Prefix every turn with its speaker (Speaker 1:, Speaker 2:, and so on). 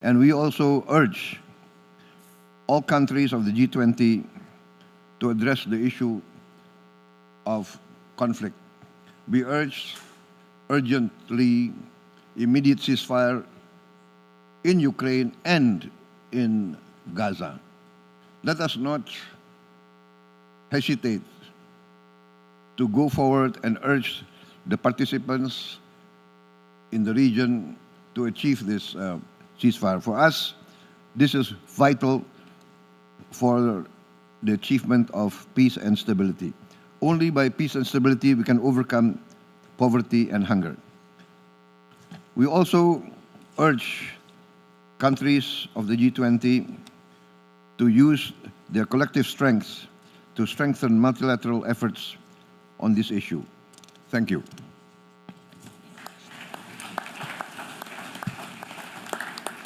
Speaker 1: And we also urge all countries of the G20 to address the issue of conflict. We urge urgently immediate ceasefire in Ukraine and in Gaza. Let us not hesitate to go forward and urge the participants in the region to achieve this ceasefire. For us, this is vital for the achievement of peace and stability. Only by peace and stability we can overcome poverty and hunger. We also urge countries of the G20 to use their collective strengths to strengthen multilateral efforts on this issue. Thank you.